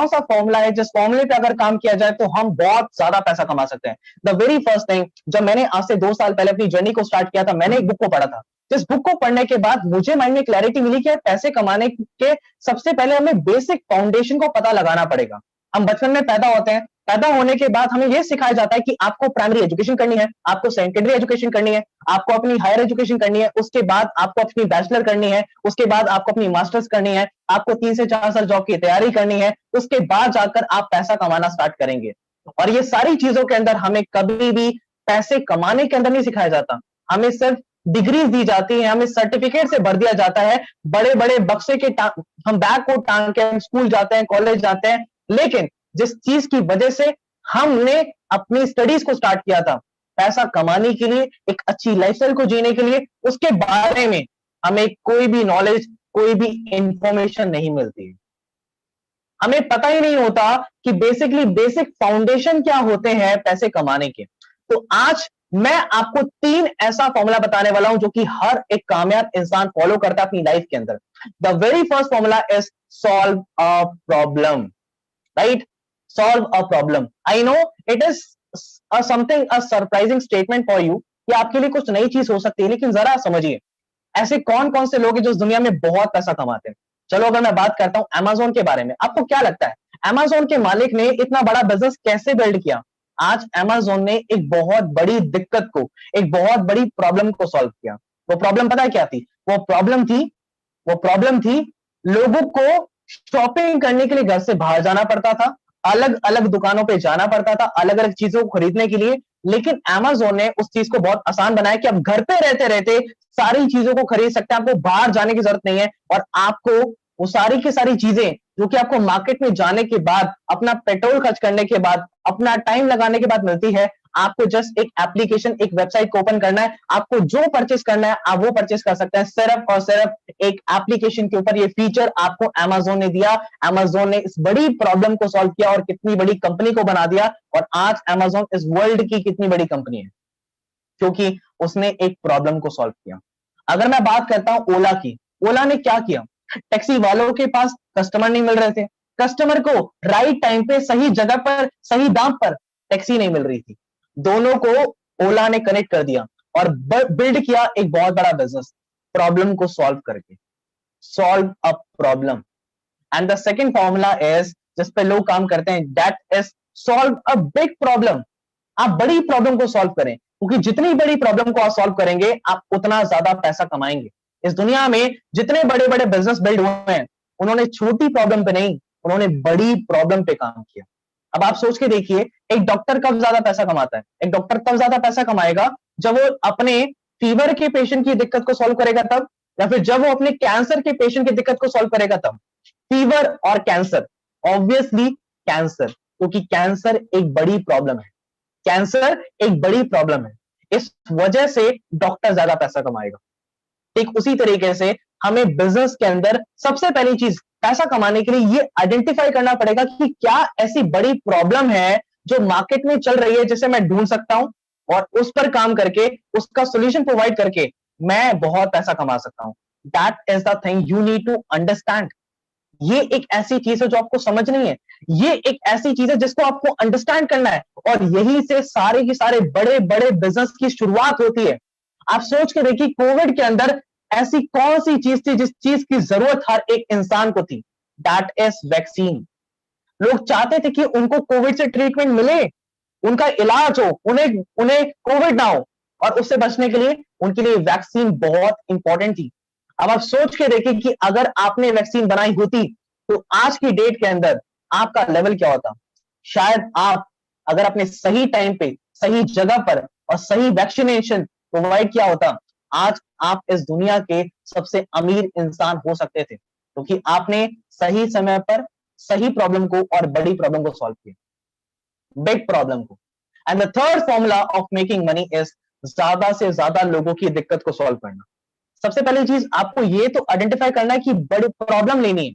कौन सा फॉर्मूला है जिस फॉर्मूले पे अगर काम किया जाए तो हम बहुत ज्यादा पैसा कमा सकते हैं। द वेरी फर्स्ट थिंग, जब मैंने आज से 2 साल पहले अपनी जर्नी को स्टार्ट किया था, मैंने एक बुक को पढ़ा था। जिस बुक को पढ़ने के बाद मुझे माइंड में क्लैरिटी मिली कि पैसे कमाने के सबसे पहले हमें बेसिक फाउंडेशन को पता लगाना पड़ेगा। हम बचपन में पैदा होते हैं, पैदा होने के बाद हमें यह सिखाया जाता है कि आपको प्राइमरी एजुकेशन करनी है, आपको सेकेंडरी एजुकेशन करनी है, आपको अपनी हायर एजुकेशन करनी है, उसके बाद आपको अपनी बैचलर करनी है, उसके बाद आपको अपनी मास्टर्स करनी है, आपको 3 से 4 साल जॉब की तैयारी करनी है, उसके बाद जाकर आप पैसा कमाना स्टार्ट करेंगे। और ये सारी चीजों के अंदर हमें कभी भी पैसे कमाने के अंदर नहीं सिखाया जाता। हमें सिर्फ डिग्रीज दी जाती है, हमें सर्टिफिकेट से भर दिया जाता है, बड़े बड़े बक्से के हम बैग को टांग के हम स्कूल जाते हैं, कॉलेज जाते हैं, लेकिन जिस चीज की वजह से हमने अपनी स्टडीज को स्टार्ट किया था, पैसा कमाने के लिए, एक अच्छी लाइफस्टाइल को जीने के लिए, उसके बारे में हमें कोई भी नॉलेज, कोई भी इंफॉर्मेशन नहीं मिलती है। हमें पता ही नहीं होता कि बेसिकली बेसिक फाउंडेशन क्या होते हैं पैसे कमाने के। तो आज मैं आपको 3 ऐसा फॉर्मूला बताने वाला हूं जो कि हर एक कामयाब इंसान फॉलो करता है अपनी लाइफ के अंदर। The very first formula is solve a problem, right? Solve a problem. I know it is something a surprising statement for you, कि आपके लिए कुछ नई चीज हो सकती है, लेकिन जरा समझिए, ऐसे कौन कौन से लोग हैं जो इस दुनिया में बहुत पैसा कमाते हैं। चलो अगर मैं बात करता हूं अमेज़न के बारे में, आपको क्या लगता है अमेज़न के मालिक ने इतना बड़ा बिजनेस कैसे बिल्ड किया? आज अमेज़न ने एक बहुत बड़ी दिक्कत को, एक बहुत बड़ी प्रॉब्लम को सॉल्व किया। वो प्रॉब्लम पता है क्या थी? वो प्रॉब्लम थी लोगों को शॉपिंग करने के लिए घर से बाहर जाना पड़ता था, अलग अलग दुकानों पे जाना पड़ता था अलग अलग चीजों को खरीदने के लिए। लेकिन अमेज़न ने उस चीज को बहुत आसान बनाया कि आप घर पे रहते रहते सारी चीजों को खरीद सकते हैं, आपको बाहर जाने की जरूरत नहीं है। और आपको वो सारी की सारी चीजें जो कि आपको मार्केट में जाने के बाद, अपना पेट्रोल खर्च करने के बाद, अपना टाइम लगाने के बाद मिलती है, आपको जस्ट एक एप्लीकेशन, एक वेबसाइट को ओपन करना है, आपको जो परचेस करना है आप वो परचेस कर सकते हैं, सिर्फ और सिर्फ एक एप्लीकेशन के ऊपर। ये फीचर आपको अमेज़न ने दिया। अमेज़न ने इस बड़ी प्रॉब्लम को सॉल्व किया और कितनी बड़ी कंपनी को बना दिया। और आज अमेज़न इस वर्ल्ड की कितनी बड़ी कंपनी है, क्योंकि उसने एक प्रॉब्लम को सॉल्व किया। अगर मैं बात करता हूं ओला की, ओला ने क्या किया? टैक्सी वालों के पास कस्टमर नहीं मिल रहे थे, कस्टमर को राइट टाइम पे, सही जगह पर, सही दाम पर टैक्सी नहीं मिल रही थी, दोनों को ओला ने कनेक्ट कर दिया और बिल्ड किया एक बहुत बड़ा बिजनेस, प्रॉब्लम को सॉल्व करके। Solve a problem. And the second formula is, जिस पे लोग काम करते हैं, that is solve a big problem. आप बड़ी प्रॉब्लम को सॉल्व करें, क्योंकि जितनी बड़ी प्रॉब्लम को आप सॉल्व करेंगे आप उतना ज्यादा पैसा कमाएंगे। इस दुनिया में जितने बड़े बड़े बिजनेस बिल्ड हुए हैं, उन्होंने छोटी प्रॉब्लम पे नहीं, उन्होंने बड़ी प्रॉब्लम पे काम किया। अब आप सोच के देखिए, एक डॉक्टर कब ज्यादा पैसा कमाता है? एक डॉक्टर तब ज्यादा पैसा कमाएगा जब वो अपने फीवर के पेशेंट की दिक्कत को सॉल्व करेगा तब, या फिर जब वो अपने कैंसर के पेशेंट की दिक्कत को सॉल्व करेगा तब। फीवर और कैंसर, ऑब्वियसली कैंसर, क्योंकि कैंसर एक बड़ी प्रॉब्लम है, कैंसर एक बड़ी प्रॉब्लम है, इस वजह से डॉक्टर ज्यादा पैसा कमाएगा। ठीक उसी तरीके से हमें बिजनेस के अंदर सबसे पहली चीज पैसा कमाने के लिए ये आइडेंटिफाई करना पड़ेगा कि क्या ऐसी बड़ी प्रॉब्लम है जो मार्केट में चल रही है, जिसे मैं ढूंढ सकता हूं और उस पर काम करके, उसका सोल्यूशन प्रोवाइड करके मैं बहुत पैसा कमा सकता हूं। That is the thing you need to understand. ये एक ऐसी चीज है जो आपको समझनी है, ये एक ऐसी चीज है जिसको आपको अंडरस्टैंड करना है, और यही से सारे के सारे बड़े बड़े बिजनेस की शुरुआत होती है। आप सोच के देखिए, कोविड के अंदर ऐसी कौन सी चीज थी जिस चीज की जरूरत हर एक इंसान को थी? That is vaccine. लोग चाहते थे कि उनको कोविड से ट्रीटमेंट मिले, उनका इलाज हो, उन्हें उन्हें कोविड ना हो, और उससे बचने के लिए उनके लिए वैक्सीन बहुत इंपॉर्टेंट थी। अब आप सोच के देखिए कि अगर आपने वैक्सीन बनाई होती तो आज की डेट के अंदर आपका लेवल क्या होता? शायद आप, अगर अपने सही टाइम पे, सही जगह पर और सही वैक्सीनेशन प्रोवाइड किया होता, आज आप इस दुनिया के सबसे अमीर इंसान हो सकते थे, क्योंकि आपने सही समय पर सही प्रॉब्लम को और बड़ी प्रॉब्लम को सॉल्व किया, बिग प्रॉब्लम को। And the third formula of making money is ज्यादा से ज्यादा लोगों की दिक्कत को सॉल्व करना। सबसे पहली चीज आपको ये तो आइडेंटिफाई करना है कि बड़ी प्रॉब्लम लेनी है,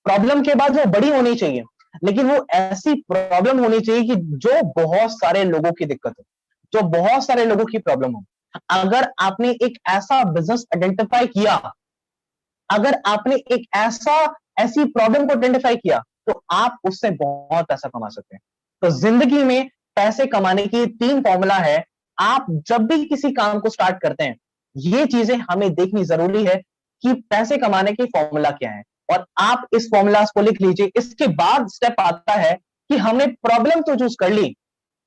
प्रॉब्लम के बाद वो बड़ी होनी चाहिए, लेकिन वो ऐसी प्रॉब्लम होनी चाहिए कि जो बहुत सारे लोगों की दिक्कत हो, जो बहुत सारे लोगों की प्रॉब्लम हो। अगर आपने एक ऐसा बिजनेस आइडेंटिफाई किया, अगर आपने एक ऐसी प्रॉब्लम को आइडेंटिफाई किया तो आप उससे बहुत पैसा कमा सकते हैं। तो जिंदगी में पैसे कमाने की 3 फॉर्मूला है। आप जब भी किसी काम को स्टार्ट करते हैं, ये चीजें हमें देखनी जरूरी है कि पैसे कमाने की फॉर्मूला क्या है, और आप इस फॉर्मूलास को लिख लीजिए। इसके बाद स्टेप आता है कि हमने प्रॉब्लम तो चूज कर ली,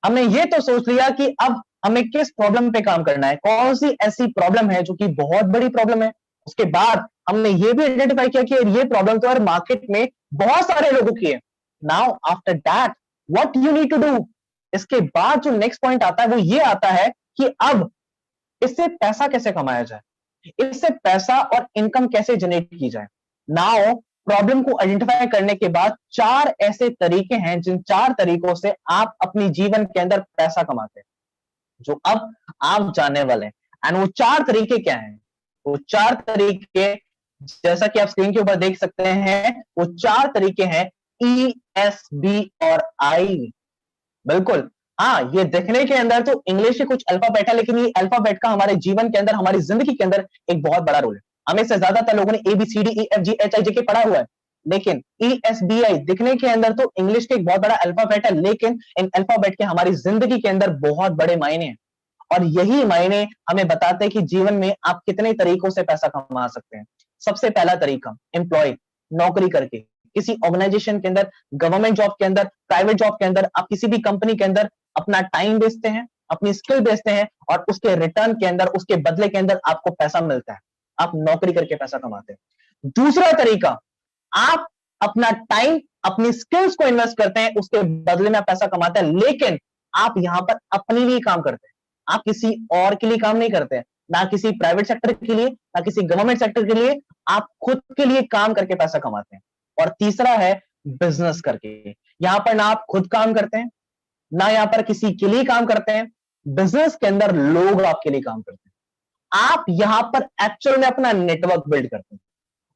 हमने ये तो सोच लिया कि अब हमें किस प्रॉब्लम पे काम करना है, कौन सी ऐसी प्रॉब्लम है जो कि बहुत बड़ी प्रॉब्लम है। उसके बाद हमने ये भी आइडेंटिफाई किया कि ये प्रॉब्लम तो यार मार्केट में बहुत सारे लोगों की है। Now after that what you need to do, इसके बाद जो नेक्स्ट पॉइंट आता है वो ये आता है कि अब इससे पैसा कैसे कमाया जाए, इससे पैसा और इनकम कैसे जनरेट की जाए। नाउ प्रॉब्लम को आइडेंटिफाई करने के बाद 4 ऐसे तरीके हैं जिन 4 तरीकों से आप अपनी जीवन के अंदर पैसा कमाते हैं, जो अब आप जानने वाले हैं। एंड वो 4 तरीके क्या हैं? वो 4 तरीके, जैसा कि आप स्क्रीन के ऊपर देख सकते हैं, वो 4 तरीके हैं ई, एस, बी और आई। बिल्कुल, हाँ, ये देखने के अंदर तो इंग्लिश के कुछ अल्फाबेट है, लेकिन ये अल्फाबेट का हमारे जीवन के अंदर, हमारी जिंदगी के अंदर एक बहुत बड़ा रोल है। हमें से ज्यादातर लोगों ने ABCDEFGHIJ पढ़ा हुआ है, लेकिन ESBI दिखने के अंदर तो इंग्लिश के एक बहुत बड़ा अल्फाबेट है, लेकिन इन अल्फाबेट के हमारी जिंदगी के अंदर बहुत बड़े मायने हैं। और यही मायने हमें बताते हैं कि जीवन में आप कितने तरीकों से पैसा कमा सकते हैं। सबसे पहला तरीका, एम्प्लॉय, नौकरी करके किसी ऑर्गेनाइजेशन के अंदर, गवर्नमेंट जॉब के अंदर, प्राइवेट जॉब के अंदर, आप किसी भी कंपनी के अंदर अपना टाइम बेचते हैं, अपनी स्किल बेचते हैं, और उसके रिटर्न के अंदर, उसके बदले के अंदर आपको पैसा मिलता है। आप नौकरी करके पैसा कमाते हैं। दूसरा तरीका, आप अपना टाइम, अपनी स्किल्स को इन्वेस्ट करते हैं, उसके बदले में आप पैसा कमाते हैं, लेकिन आप यहां पर अपने लिए काम करते हैं, आप किसी और के लिए काम नहीं करते हैं, ना किसी प्राइवेट सेक्टर के लिए, ना किसी गवर्नमेंट सेक्टर के लिए, आप खुद के लिए काम करके पैसा कमाते हैं। और तीसरा है बिजनेस करके। यहां पर ना आप खुद काम करते हैं, ना यहां पर किसी के लिए काम करते हैं, बिजनेस के अंदर लोग आपके लिए काम करते हैं। आप यहां पर एक्चुअल में अपना नेटवर्क बिल्ड करते हैं,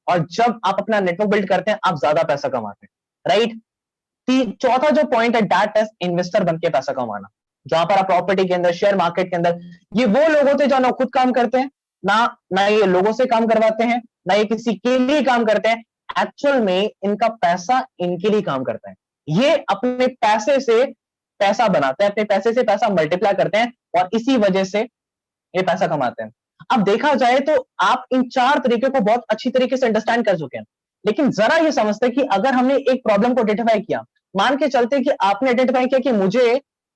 और जब आप अपना नेटवर्क बिल्ड करते हैं, आप ज्यादा पैसा कमाते हैं, राइट। चौथा जो पॉइंट है, दैट इज इन्वेस्टर बन के पैसा कमाना। जहां पर आप प्रॉपर्टी के अंदर, शेयर मार्केट के अंदर, ये वो लोग होते हैं जो ना खुद काम करते हैं, ना ना ये लोगों से काम करवाते हैं, ना ये किसी के लिए काम करते हैं। एक्चुअल में इनका पैसा इनके लिए काम करता है। ये अपने पैसे से पैसा बनाते हैं, अपने पैसे से पैसा मल्टीप्लाई करते हैं, और इसी वजह से ये पैसा कमाते हैं। अब देखा जाए तो आप इन 4 तरीके को बहुत अच्छी तरीके से अंडरस्टैंड कर चुके हैं, लेकिन जरा ये समझते हैं कि अगर हमने एक प्रॉब्लम को आइडेंटिफाई किया, मान के चलते कि आपने आइडेंटिफाई किया कि मुझे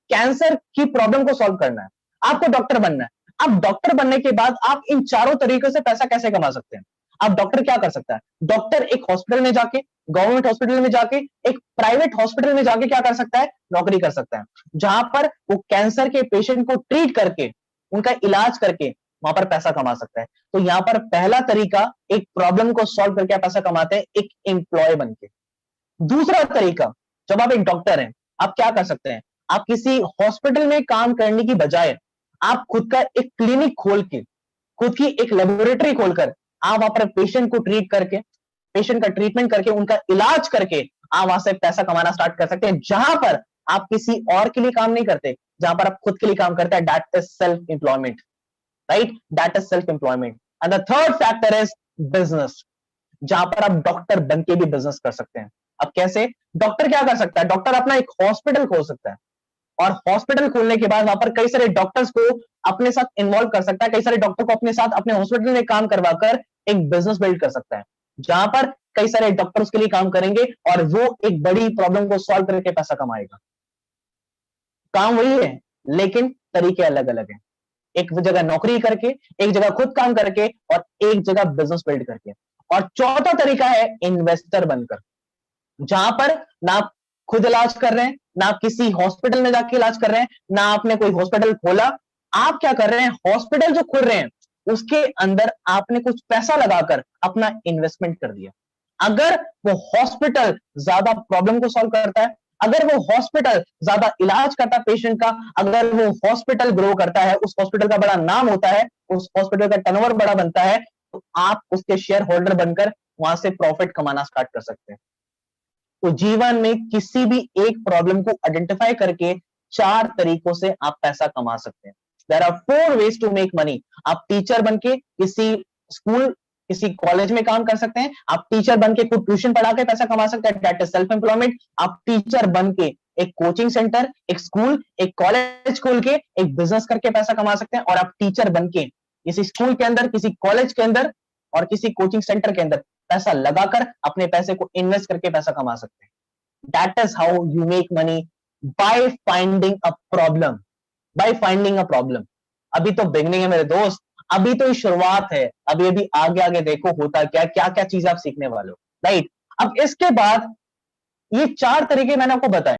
कैंसर की प्रॉब्लम को सॉल्व करना है, आपको डॉक्टर बनना है। अब डॉक्टर बनने के बाद आप इन चारों तरीकों से पैसा कैसे कमा सकते हैं? अब डॉक्टर क्या कर सकता है? डॉक्टर एक हॉस्पिटल में जाके, गवर्नमेंट हॉस्पिटल में जाके, एक प्राइवेट हॉस्पिटल में जाके क्या कर सकता है? नौकरी कर सकता है, जहां पर वो कैंसर के पेशेंट को ट्रीट करके, उनका इलाज करके वहां पर पैसा कमा सकता है। तो यहां पर पहला तरीका, एक प्रॉब्लम को सॉल्व करके आप पैसा कमाते हैं, एक एम्प्लॉय बन के। दूसरा तरीका, जब आप एक डॉक्टर हैं, आप क्या कर सकते हैं? आप किसी हॉस्पिटल में काम करने की बजाय आप खुद का एक क्लिनिक खोल के, खुद की एक लेबोरेटरी खोलकर, आप वहां पर पेशेंट को ट्रीट करके, पेशेंट का ट्रीटमेंट करके, उनका इलाज करके आप वहां से पैसा कमाना स्टार्ट कर सकते हैं, जहां पर आप किसी और के लिए काम नहीं करते, जहां पर आप खुद के लिए काम करते हैं। That is self employment, right? That is self employment. And the third factor is business, जहां पर आप डॉक्टर बन के भी बिजनेस कर सकते हैं। अब कैसे? डॉक्टर क्या कर सकता है? डॉक्टर अपना एक हॉस्पिटल खोल सकता है, और हॉस्पिटल खोलने के बाद वहां पर कई सारे डॉक्टर्स को अपने साथ इन्वॉल्व कर सकता है, कई सारे डॉक्टर को अपने साथ अपने हॉस्पिटल में काम करवाकर एक बिजनेस बिल्ड कर सकता है, जहां पर कई सारे डॉक्टर उसके लिए काम करेंगे, और वो एक बड़ी प्रॉब्लम को सॉल्व करके पैसा कमाएगा। काम वही है, लेकिन तरीके अलग अलग हैं। एक जगह नौकरी करके, एक जगह खुद काम करके, और एक जगह बिजनेस बिल्ड करके। और चौथा तरीका है इन्वेस्टर बनकर, जहां पर ना आप खुद इलाज कर रहे हैं, ना आप किसी हॉस्पिटल में जाके इलाज कर रहे हैं, ना आपने कोई हॉस्पिटल खोला। आप क्या कर रहे हैं? हॉस्पिटल जो खोल रहे हैं, उसके अंदर आपने कुछ पैसा लगाकर अपना इन्वेस्टमेंट कर दिया। अगर वो हॉस्पिटल ज्यादा प्रॉब्लम को सॉल्व करता है, अगर वो हॉस्पिटल ज्यादा इलाज करता है पेशेंट का, अगर वो हॉस्पिटल ग्रो करता है, उस हॉस्पिटल का बड़ा नाम होता है, उस हॉस्पिटल का टर्नओवर बड़ा बनता है, तो आप उसके शेयर होल्डर बनकर वहां से प्रॉफिट कमाना स्टार्ट कर सकते हैं। तो जीवन में किसी भी एक प्रॉब्लम को आइडेंटिफाई करके 4 तरीकों से आप पैसा कमा सकते हैं। There are 4 ways to make money. आप टीचर बन के किसी स्कूल किसी कॉलेज में काम कर सकते हैं, आप टीचर बन के खुद ट्यूशन पढ़ा के पैसा कमा सकते हैं, दैट इज सेल्फ एम्प्लॉयमेंट। आप टीचर बन के एक कोचिंग सेंटर, एक स्कूल, एक कॉलेज खोल के एक बिजनेस करके पैसा कमा सकते हैं, और आप टीचर बन के किसी स्कूल के अंदर, किसी कॉलेज के अंदर और किसी कोचिंग सेंटर के अंदर पैसा लगाकर अपने पैसे को इन्वेस्ट करके पैसा कमा सकते हैं। That is how you make money, by finding a problem, by finding a problem. अभी तो बिगनिंग है मेरे दोस्त, अभी तो शुरुआत है, अभी अभी आगे आगे देखो होता क्या, क्या क्या चीज आप सीखने वाले हो, राइट। अब इसके बाद ये 4 तरीके मैंने आपको बताए।